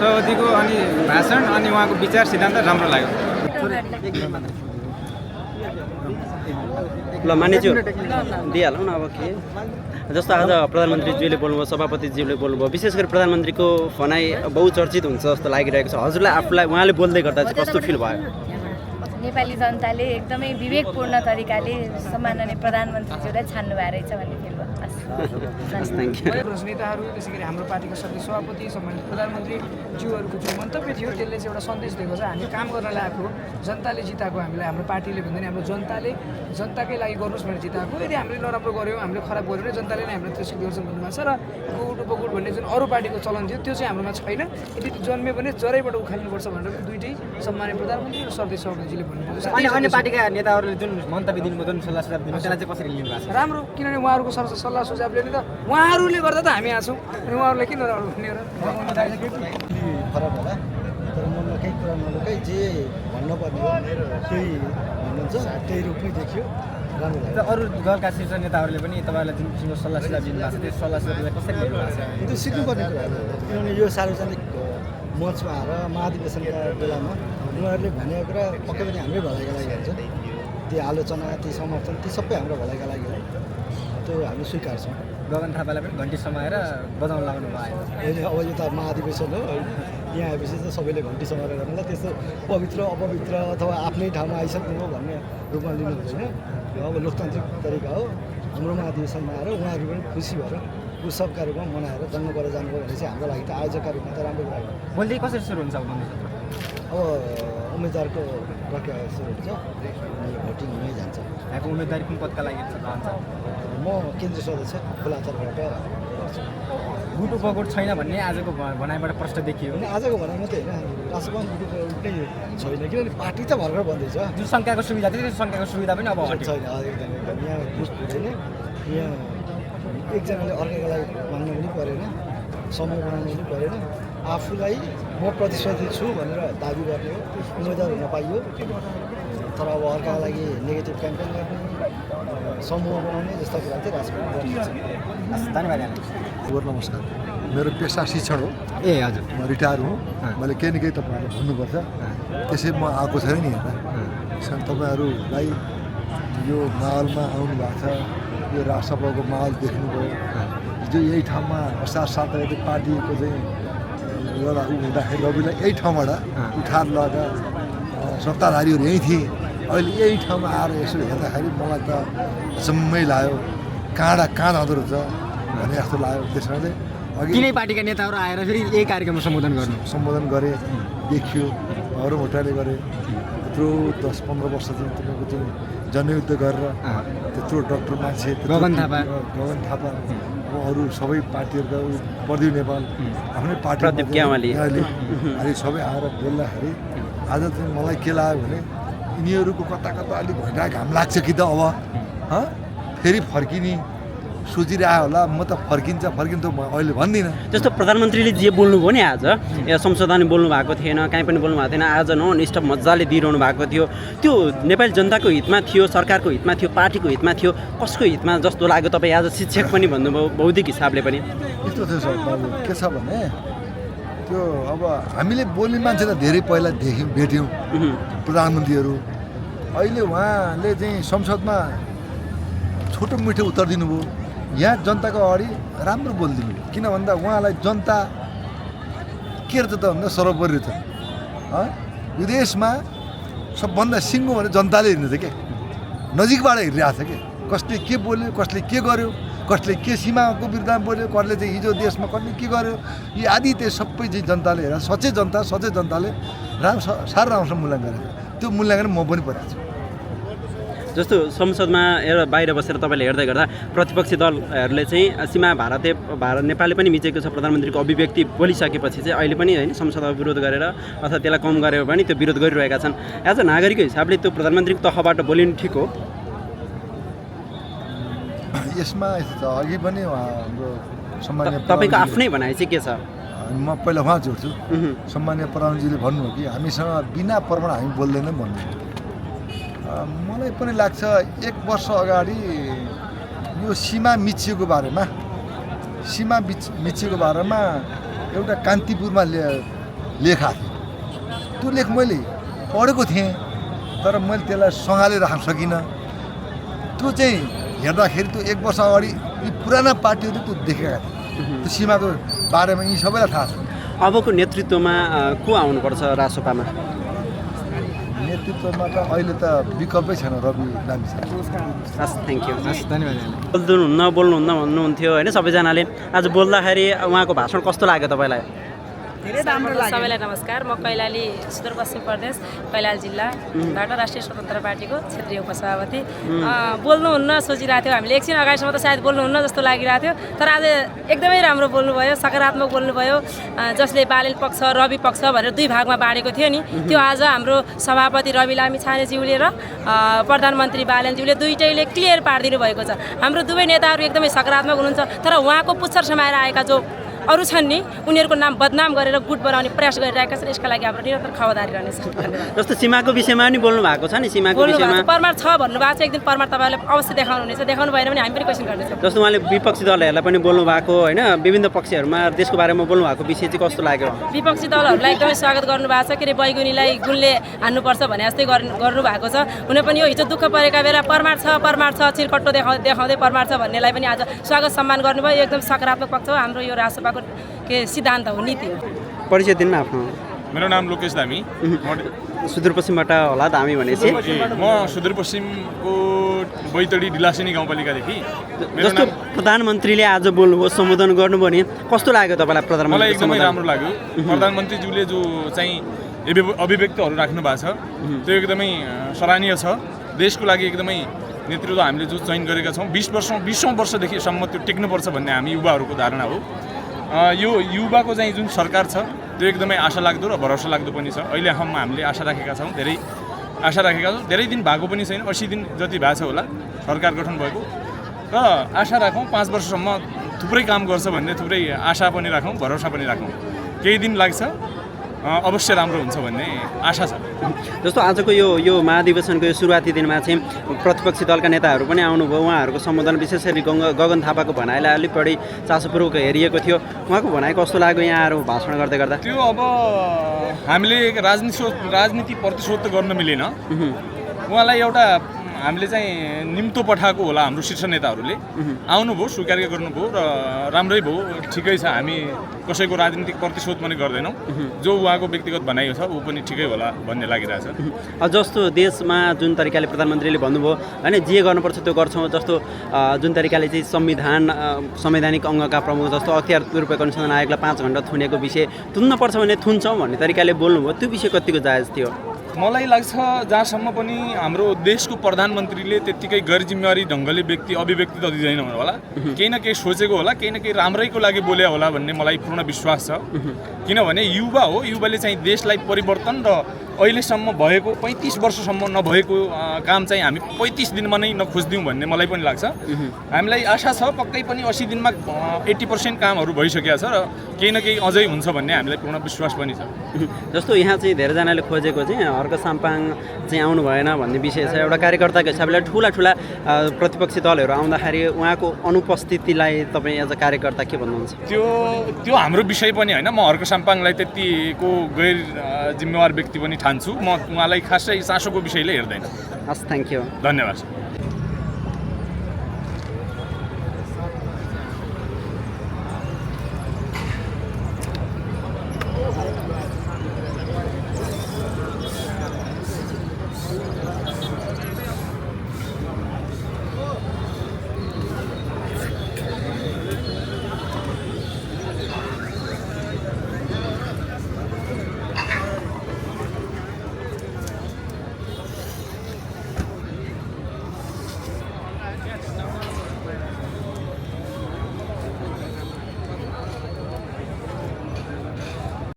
सभापतिको अनि भाषण अनि उहाँको विचार सिद्धान्त राम्रो लाग्यो। ल मानिज्यू दिइहालौँ न अब के जस्तो आज प्रधानमन्त्रीज्यूले बोल्नुभयो सभापतिज्यूले बोल्नुभयो विशेष गरी प्रधानमन्त्रीको भनाइ बहुचर्चित हुन्छ जस्तो लागिरहेको छ हजुरलाई आफूलाई उहाँले बोल्दै गर्दा चाहिँ कस्तो फिल भयो नेपाली जनताले एकदमै विवेकपूर्ण तरिकाले सम्माननीय प्रधानमन्त्रीज्यूलाई छान्नु भएको रहेछ भन्ने फिल भयो नेताहरू त्यसै गरी हाम्रो पार्टीको सबै सभापति सम्मानित प्रधानमन्त्रीज्यूहरूको जो मन्तव्य थियो त्यसले चाहिँ एउटा सन्देश दिएको छ हामी काम गर्न आएको जनताले जिताएको हामीलाई हाम्रो पार्टीले भन्दैन हाम्रो जनताले जनताकै लागि गर्नुहोस् भनेर जिताएको यदि हामीले नराम्रो गऱ्यौँ हामीले खराब गऱ्यौँ भने जनताले नै हामीलाई त्यसो गर्छन् भन्नुभएको छ र गुड उपगुड भन्ने जुन अरू पार्टीको चलन थियो त्यो चाहिँ हाम्रोमा छैन यदि जन्मे भने जरैबाट उखाल्नुपर्छ भनेर दुइटै सम्मानित प्रधानमन्त्री र सर्दै सभापतिजीले भन्नुभएको छ अन्य पार्टीका नेताहरूले जुन मन्तव्य दिनुभयो जुन सल्लाह सुझाव दिनुभयो त्यसलाई चाहिँ कसरी लिनु भएको छ राम्रो किनभने उहाँहरूको सल्लाह सुझाव लिने त उहाँहरूले गर्दा त हामी यहाँ छौँ अनि उहाँहरूले किन नराम्रो भन्ने फरक होला तर मनमा केही कुरा नलुकाइ जे भन्नुपर्ने हो त्यही भन्नुहुन्छ त्यही रूपमै देखियो राम्रो लाग्यो। अरू दलका शीर्ष नेताहरूले पनि तपाईँहरूलाई जुन किसिमको सल्लाह सुझाव दिनुभएको छ त्यो सल्लाह सुझाव कसरी लिनु भएको छ त्यो सिक्नुपर्ने कुरा हो किनभने यो सार्वजनिक मञ्चमा आएर महाधिवेशनका बेलामा उनीहरूले भनेको कुरा पक्कै पनि हाम्रै भलाइका लागि हुन्छ ती आलोचना ती समर्थन ती सबै हाम्रो भलाइका लागि हो त्यो हामी स्वीकार्छौँ। गगन थापालाई पनि घन्टी समाएर बजाउन लाग्नु भयो होइन अब यो त महाधिवेशन हो यहाँ आएपछि त सबैले घन्टी समाएर गर्नुलाई त्यस्तो पवित्र अपवित्र अथवा आफ्नै ठाउँमा आइसक्नु हो भन्ने रूपमा लिनु हुँदैन यो अब लोकतान्त्रिक तरिका हो हाम्रो महाधिवेशनमा आएर उहाँहरू पनि खुसी भएर उत्सवका रूपमा मनाएर जन्म गरेर जानुभयो भने चाहिँ हाम्रो लागि त आयोजकका रूपमा त राम्रो कुरा हो। भोलि कसरी सुरु हुन्छ अब उम्मेदवारको प्रक्रिया सुरु हुन्छ अनि भोटिङ हुनै जान्छ। यहाँको उम्मेदवारी कुन पदका लागि रहन्छ म केन्द्रीय सदस्य खुलातर्फबाट गर्छु। गुट उपगुट छैन भन्ने आजको भनाइबाट प्रश्न देखियो अनि आजको भनाइ मात्रै होइन राष्ट्रवान गुटको एउटै छैन किनभने पार्टी त भर्खर बन्दैछ जुन सङ्ख्याको सुविधा थियो त्यो सङ्ख्याको सुविधा पनि अब हट्यो छैन एकदम यहाँ बुझ छैन यहाँ एकजनाले अर्काको लागि मान्न पनि परेन समूह बनाउनु पनि परेन आफूलाई म प्रतिस्पर्धी छु भनेर दाबी गर्ने हो उम्मेदवार हुन पाइयो तर अब अर्काको लागि नेगेटिभ क्याम्पेन गर्ने समूह बनाउने जस्ता कुरा चाहिँ राजनीतिमा धन्यवाद। नमस्कार मेरो पेसा शिक्षण हो ए हजुर म रिटायर हुँ मैले केही न केही तपाईँहरूले भन्नुपर्छ त्यसै म आएको छैन नि हेर्दा तपाईँहरूलाई यो माहौलमा आउनु भएको छ यो राष्ट्रसभाको माहौल देख्नुभयो हिजो यही ठाउँमा असार 7 गते पार्टीको चाहिँ एउटा ऊ हुँदाखेरि रविलाई यही ठाउँबाट उठाएर लगेर सत्ताधारीहरू यहीँ थिए अहिले यही ठाउँमा आएर यसो हेर्दाखेरि मलाई त जम्मै लाग्यो काँडा हुँदो रहेछ भने जस्तो लाग्यो त्यस कारणले अघि तिनै पार्टीका नेताहरू आएर फेरि यही कार्यक्रममा सम्बोधन गरे देखियो अरू भोटाले गरे त्यत्रो 10-15 वर्ष चाहिँ तपाईँको चाहिँ जनयुद्ध गरेर त्यत्रो डक्टर मान्छे गगन थापा अब अरू सबै पार्टीहरूका प्रदीप नेपाल आफ्नै पार्टी अहिले सबै आएर बोल्दाखेरि आज चाहिँ मलाई के लाग्यो भने यिनीहरूको कता अलिक भइरहेको घाम लाग्छ कि त अब फेरि फर्किने सोचिरहेको होला म त फर्किन्छ त म अहिले भन्दिनँ। जस्तो प्रधानमन्त्रीले जे बोल्नुभयो नि आज संशोधन बोल्नु भएको थिएन कहीँ पनि बोल्नु भएको थिएन आज नन स्टप मजाले दिइरहनु भएको थियो त्यो नेपाली जनताको हितमा थियो सरकारको हितमा थियो पार्टीको हितमा थियो कसको हितमा जस्तो लाग्यो तपाईँ आज शिक्षक पनि भन्नुभयो बौद्धिक हिसाबले पनि यस्तो थियो सर बाबु के छ भने त्यो अब हामीले बोल्ने मान्छे त धेरै पहिला भेट्यौँ प्रधानमन्त्रीहरू अहिले उहाँले चाहिँ संसदमा छोटो मिठो उत्तर दिनुभयो यहाँ जनताको अगाडि राम्रो बोलिदिनु किन भन्दा उहाँलाई जनता के रहेछ त भन्दा सर्वोपरि रहेछ यो देशमा सबभन्दा सिङ्गो भने जनताले हेर्नु क्या नजिकबाट हेरिरहेको छ कि कसले के बोल्यो कसले के गर्यो कसले के सीमाको विरुद्धमा बोल्यो कसले चाहिँ हिजो देशमा कसले के गर्यो यी आदि त्यो सबै चाहिँ जनताले हेरेर सचेत जनताले साह्रो राम्रोसँग मूल्याङ्कन गरेको त्यो मूल्याङ्कन म पनि परेको छु। जस्तो संसदमा एउटा बाहिर बसेर तपाईँले हेर्दै गर्दा प्रतिपक्षी दलहरूले चाहिँ सीमा भारत नेपालले पनि मिचेको छ प्रधानमन्त्रीको अभिव्यक्ति बोलिसकेपछि चाहिँ अहिले पनि होइन संसदमा विरोध गरेर अथवा त्यसलाई कम गरेर पनि त्यो विरोध गरिरहेका छन् एज अ नागरिकको हिसाबले त्यो प्रधानमन्त्रीको तर्फबाट बोलिनु ठिक हो यसमा अघि पनि हाम्रो सम्मान्य तपाईँको आफ्नै भनाइ चाहिँ के छ म पहिला उहाँ जोड्छु सम्मान्य प्रधानमन्त्रीले भन्नुभयो कि हामीसँग बिना प्रमाण हामी बोल्दैनौँ भन्नु मलाई पनि लाग्छ 1 वर्ष अगाडि यो सीमा मिचिएको बारेमा एउटा कान्तिपुरमा लेख आएको थियो। त्यो लेख मैले पढेको थिएँ तर मैले त्यसलाई सँगालेर राख्न सकिनँ। त्यो चाहिँ हेर्दाखेरि त्यो 1 वर्ष अगाडि यी पुराना पार्टीहरू त्यो देखेका थिए। त्यो सीमाको बारेमा यी सबैलाई थाहा छ। अबको नेतृत्वमा को आउनुपर्छ रासोपामा? नेतृत्वमा त अहिले त विकल्पै छैन रवि लामिछाने। हस् थ्याङ्क यू। हस् धन्यवाद। बोल्नुहुन्न भन्नुहुन्थ्यो होइन सबैजनाले। आज बोल्दाखेरि उहाँको भाषण कस्तो लाग्यो तपाईँलाई? धेरै राम्रो लाग्यो। सबैलाई नमस्कार। म कैलाली सुदूरपश्चिम प्रदेश कैलाली जिल्लाबाट राष्ट्रिय स्वतन्त्र पार्टीको क्षेत्रीय उपसभापति। बोल्नुहुन्न सोचिरहेको थियो हामीले, एकछिन अगाडिसम्म त सायद बोल्नुहुन्न जस्तो लागिरहेको थियो, तर आज एकदमै राम्रो बोल्नुभयो, सकारात्मक बोल्नुभयो। जसले बालेन पक्ष रवि पक्ष भनेर 2 भागमा बाँडेको थियो नि, त्यो आज हाम्रो सभापति रवि लामिछानेज्यूले र प्रधानमन्त्री बालेनज्यूले दुईटैले क्लियर पारिदिनु भएको छ। हाम्रो दुवै नेताहरू एकदमै सकारात्मक हुनुहुन्छ, तर उहाँको पुच्छर समाएर आएका जो अरू छन् नि उनीहरूको नाम बदनाम गरेर गुट बनाउने प्रयास गरिरहेका छन्। यसका लागि हाम्रो निरन्तर खबरदारी रहनेछ। जस्तो सीमाको विषयमा पनि बोल्नु भएको छ नि, सीमाको विषयमा परमार छ भन्नुभएको छ। एक दिन परमार तपाईँलाई अवश्य देखाउनुहुनेछ, देखाउनु भएन भने हामी पनि क्वेसन गर्नेछौँ। जस्तो उहाँले विपक्षी दलहरूलाई पनि बोल्नु भएको होइन, विभिन्न पक्षहरूमा देशको बारेमा बोल्नु भएको विषय चाहिँ कस्तो लाग्यो? विपक्षी दलहरूलाई एकदमै स्वागत गर्नुभएको छ। के अरे बैगुनीलाई गुणले हान्नुपर्छ भने जस्तै गर्नुभएको छ। हुन पनि यो हिजो दुःख परेका बेला परमार छ चिरकट्टो देखाउँदै परमार छ भन्नेलाई पनि आज स्वागत सम्मान गर्नुभयो। यो एकदम सकारात्मक पक्ष हो। हाम्रो यो राष्ट्रसभाको के सिद्धान्त हो, नीति हो। परिचय दिनु आफ्नो। मेरो नाम लोकेश धामी। सुदूरपश्चिमबाट होला धामी भनेपछि? म सुदूरपश्चिमको बैतडी डिलासिनी गाउँपालिकादेखि। जस्तो प्रधानमन्त्रीले आज बोल्नुभयो, सम्बोधन गर्नुभयो नि, कस्तो लाग्यो तपाईँलाई? प्रधानमन्त्री मलाई एकदमै राम्रो लाग्यो। प्रधानमन्त्रीज्यूले जो चाहिँ अभिव्यक्तिहरू राख्नु भएको छ त्यो एकदमै सराहनीय छ। देशको लागि एकदमै नेतृत्व हामीले जो चयन गरेका छौँ 20औं वर्षदेखिसम्म त्यो टेक्नुपर्छ भन्ने हामी युवाहरूको धारणा हो। यो युवाको चाहिँ जुन सरकार छ त्यो एकदमै आशा लाग्दो र भरोसा लाग्दो पनि छ। अहिलेसम्म हामीले आशा राखेका छौँ, धेरै आशा राखेका छौँ। धेरै दिन भएको पनि छैन, 80 दिन जति भएको छ होला सरकार गठन भएको, र आशा राखौँ 5 वर्षसम्म थुप्रै काम गर्छ भन्ने थुप्रै आशा पनि राखौँ, भरोसा पनि राखौँ। केही दिन लाग्छ, अवश्य राम्रो हुन्छ भन्ने आशा छ। जस्तो आजको यो महाधिवेशनको यो सुरुवाती दिनमा चाहिँ प्रतिपक्षी दलका नेताहरू पनि आउनुभयो। उहाँहरूको सम्बोधन विशेष गरी गगन थापाको भनाइलाई अलिक बढी चासोपूर्वक हेरिएको थियो। उहाँको भनाइ कस्तो लाग्यो यहाँहरू भाषण गर्दै गर्दा? त्यो अब हामीले राजनीति प्रतिशोध गर्न मिलेन। उहाँलाई एउटा हामीले चाहिँ निम्तो पठाएको होला हाम्रो शीर्ष नेताहरूले। आउनुभयो, स्वीकार गर्नुभयो र राम्रै भयो, ठिकै छ। हामी कसैको राजनीतिक प्रतिशोध पनि गर्दैनौँ। जो उहाँको व्यक्तिगत भनाइ छ ऊ पनि ठिकै होला भन्ने लागिरहेछ। जस्तो देशमा जुन तरिकाले प्रधानमन्त्रीले भन्नुभयो होइन, जे गर्नुपर्छ त्यो गर्छौँ, जस्तो जुन तरिकाले चाहिँ संवैधानिक अङ्गका प्रमुख जस्तो अख्तियार दुरुपयोग अनुसन्धान आयोगलाई 5 घण्टा थुनेको विषय थुन्नुपर्छ भने थुन्छौँ भन्ने तरिकाले बोल्नुभयो, त्यो विषय कतिको जायज थियो? मलाई लाग्छ जहाँसम्म पनि हाम्रो देशको प्रधानमन्त्रीले त्यत्तिकै गैर जिम्मेवारी ढङ्गले अभिव्यक्ति त दिँदैन होला। केही न केही सोचेको होला, केही न केही राम्रैको लागि बोले होला भन्ने मलाई पूर्ण विश्वास छ। किनभने युवा हो, युवाले चाहिँ देशलाई परिवर्तन र अहिलेसम्म भएको 35 वर्षसम्म नभएको काम चाहिँ हामी 35 दिनमा नै नखोजिदिउँ भन्ने मलाई पनि लाग्छ। हामीलाई आशा छ पक्कै पनि 80 दिनमा 80% कामहरू भइसकेको छ र केही न केही अझै हुन्छ भन्ने हामीलाई पूर्ण विश्वास पनि छ। जस्तो यहाँ चाहिँ धेरैजनाले खोजेको चाहिँ हर्क साम्पाङ चाहिँ आउनु भएन भन्ने विषय छ। एउटा कार्यकर्ताको हिसाबले ठुला प्रतिपक्षी दलहरू आउँदाखेरि उहाँको अनुपस्थितिलाई तपाईँ एज अ कार्यकर्ता के भन्नुहुन्छ? त्यो हाम्रो विषय पनि होइन। म हर्क साम्पाङलाई त्यतिको गैर जिम्मेवार व्यक्ति पनि ठान्छु। म उहाँलाई खासै चासोको विषयले हेर्दैन। हस् थ्याङ्क यू। धन्यवाद।